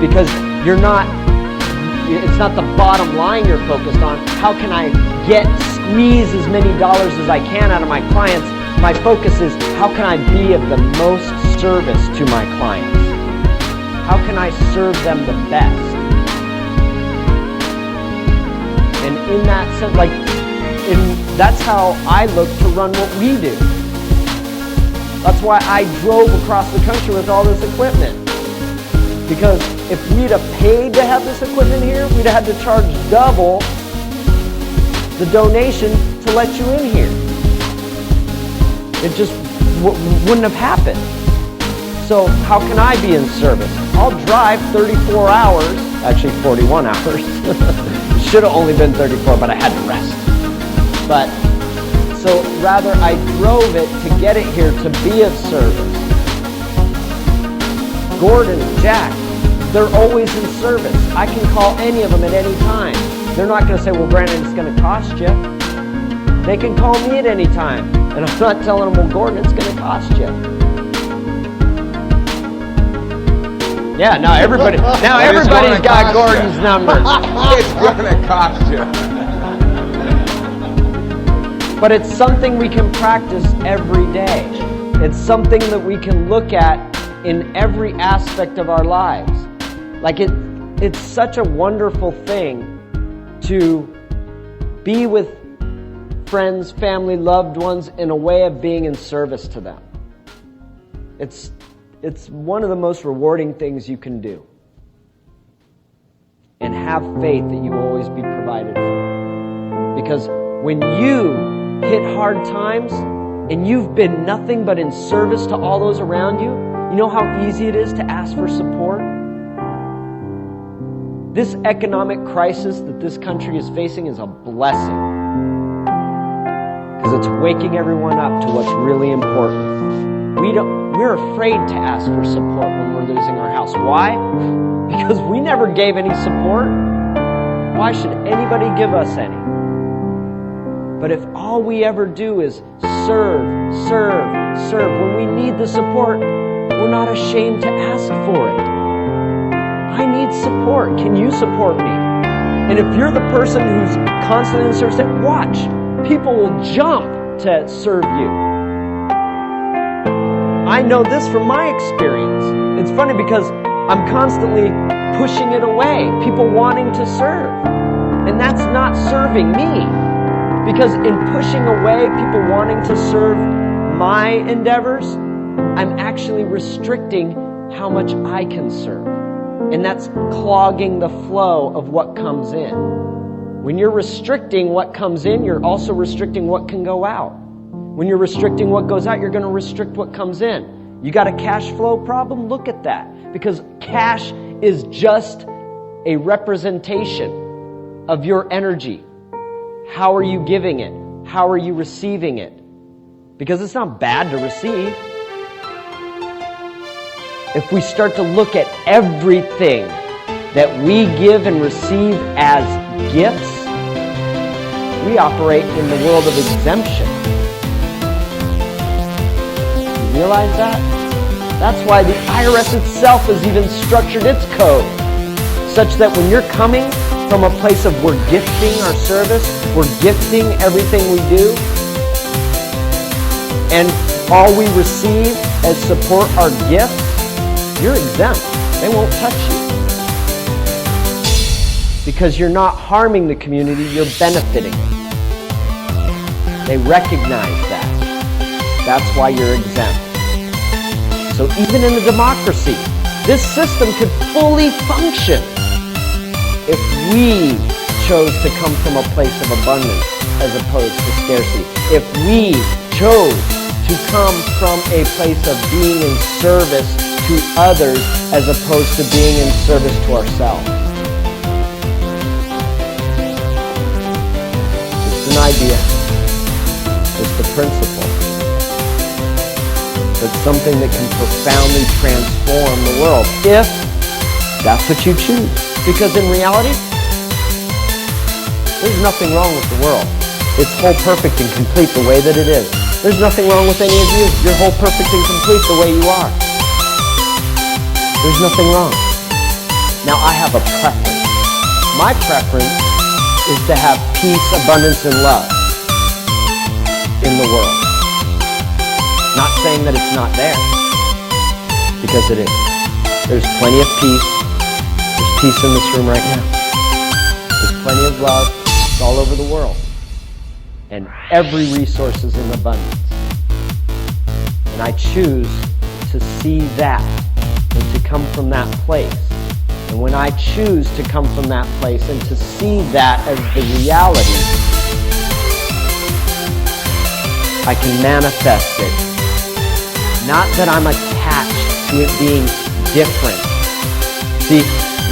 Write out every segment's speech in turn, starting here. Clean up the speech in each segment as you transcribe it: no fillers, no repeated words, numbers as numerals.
Because it's not the bottom line you're focused on. How can I squeeze as many dollars as I can out of my clients? My focus is, how can I be of the most service to my clients? How can I serve them the best? And in that sense, that's how I look to run what we do. That's why I drove across the country with all this equipment. Because if we'd have paid to have this equipment here, we'd have had to charge double the donation to let you in here. It just wouldn't have happened. So how can I be in service? I'll drive 34 hours, actually 41 hours. It should have only been 34, but I had to rest. But, so rather I drove it to get it here to be of service. Gordon, Jack, they're always in service. I can call any of them at any time. They're not going to say, well, Brandon, it's going to cost you. They can call me at any time. And I'm not telling them, well, Gordon, it's going to cost you. Yeah, now everybody's got Gordon's number. It's going to cost you. But it's something we can practice every day. It's something that we can look at in every aspect of our lives. Like it's such a wonderful thing to be with friends, family, loved ones in a way of being in service to them. It's one of the most rewarding things you can do. And have faith that you will always be provided for. Because when you hit hard times and you've been nothing but in service to all those around you, you know how easy it is to ask for support? This economic crisis that this country is facing is a blessing. Because it's waking everyone up to what's really important. We're afraid to ask for support when we're losing our house. Why? Because we never gave any support. Why should anybody give us any? But if all we ever do is serve, when we need the support, we're not ashamed to ask for it. I need support. Can you support me? And if you're the person who's constantly in service, watch. People will jump to serve you. I know this from my experience. It's funny because I'm constantly pushing it away. People wanting to serve. And that's not serving me. Because in pushing away people wanting to serve my endeavors, I'm actually restricting how much I can serve. And that's clogging the flow of what comes in. When you're restricting what comes in, you're also restricting what can go out. When you're restricting what goes out, you're going to restrict what comes in. You got a cash flow problem? Look at that. Because cash is just a representation of your energy. How are you giving it? How are you receiving it? Because it's not bad to receive. If we start to look at everything that we give and receive as gifts, we operate in the world of exemption. You realize that? That's why the IRS itself has even structured its code such that when you're coming from a place of we're gifting our service, we're gifting everything we do, and all we receive as support are gifts, you're exempt. They won't touch you. Because you're not harming the community, you're benefiting it. They recognize that. That's why you're exempt. So even in a democracy, this system could fully function if we chose to come from a place of abundance as opposed to scarcity. If we chose to come from a place of being in service to others as opposed to being in service to ourselves. Just an idea. Just a principle. But something that can profoundly transform the world if that's what you choose. Because in reality, there's nothing wrong with the world. It's whole, perfect, and complete the way that it is. There's nothing wrong with any of you. You're whole, perfect, and complete the way you are. There's nothing wrong. Now I have a preference. My preference is to have peace, abundance, and love in the world. Not saying that it's not there, because it is. There's plenty of peace. There's peace in this room right now. There's plenty of love. It's all over the world. And every resource is in abundance. And I choose to see that and to come from that place. And when I choose to come from that place and to see that as the reality, I can manifest it. Not that I'm attached to it being different. See,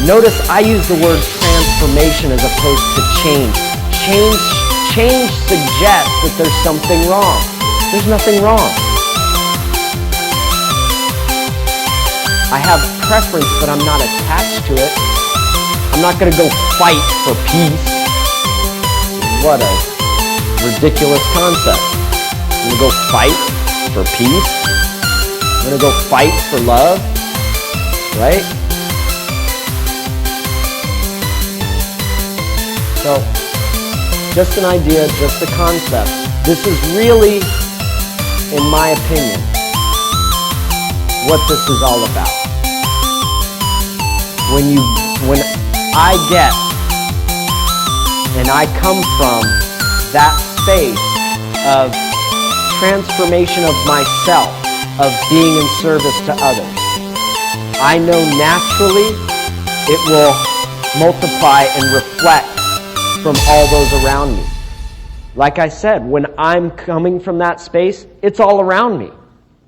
notice I use the word transformation as opposed to change. Change suggests that there's something wrong. There's nothing wrong. I have preference, but I'm not attached to it. I'm not going to go fight for peace. What a ridiculous concept. I'm going to go fight for peace. I'm going to go fight for love. Right? So, just an idea, just a concept. This is really, in my opinion, what this is all about. When I get and I come from that space of transformation of myself, of being in service to others, I know naturally it will multiply and reflect from all those around me. Like I said, when I'm coming from that space, it's all around me.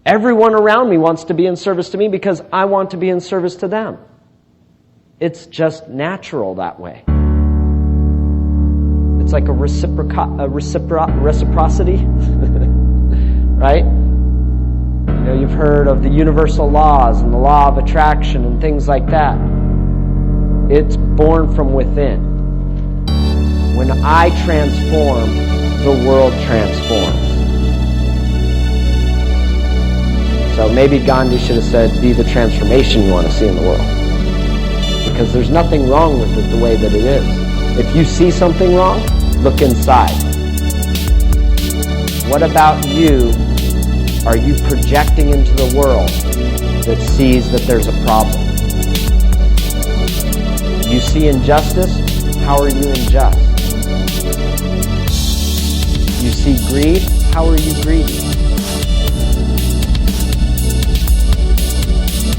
Everyone around me wants to be in service to me because I want to be in service to them. It's just natural that way. It's like a reciprocity, right? You know, you've heard of the universal laws and the law of attraction and things like that. It's born from within. When I transform, the world transforms. So maybe Gandhi should have said, be the transformation you want to see in the world. Because there's nothing wrong with it the way that it is. If you see something wrong, look inside. What about you are you projecting into the world that sees that there's a problem? You see injustice? How are you unjust? You see greed? How are you greedy?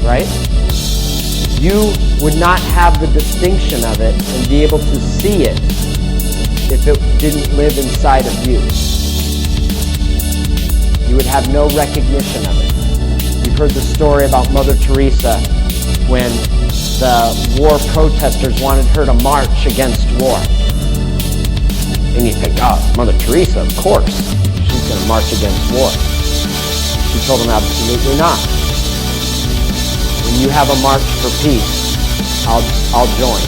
Right? You would not have the distinction of it and be able to see it if it didn't live inside of you. You would have no recognition of it. You've heard the story about Mother Teresa when the war protesters wanted her to march against war. And you think, oh, Mother Teresa, of course, she's going to march against war. She told them absolutely not. When you have a march for peace, I'll join.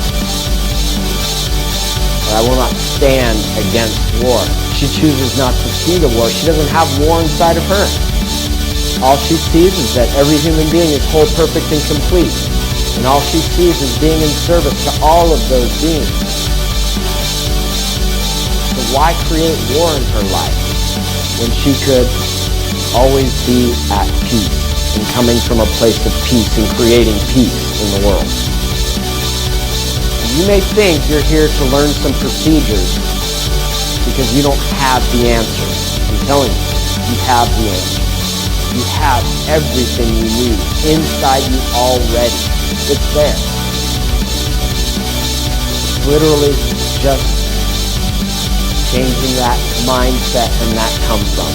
But I will not stand against war. She chooses not to see the war. She doesn't have war inside of her. All she sees is that every human being is whole, perfect, and complete. And all she sees is being in service to all of those beings. So why create war in her life when she could always be at peace and coming from a place of peace and creating peace in the world? You may think you're here to learn some procedures because you don't have the answers. I'm telling you, you have the answers. You have everything you need inside you already. It's there. It's literally just changing that mindset and that come from.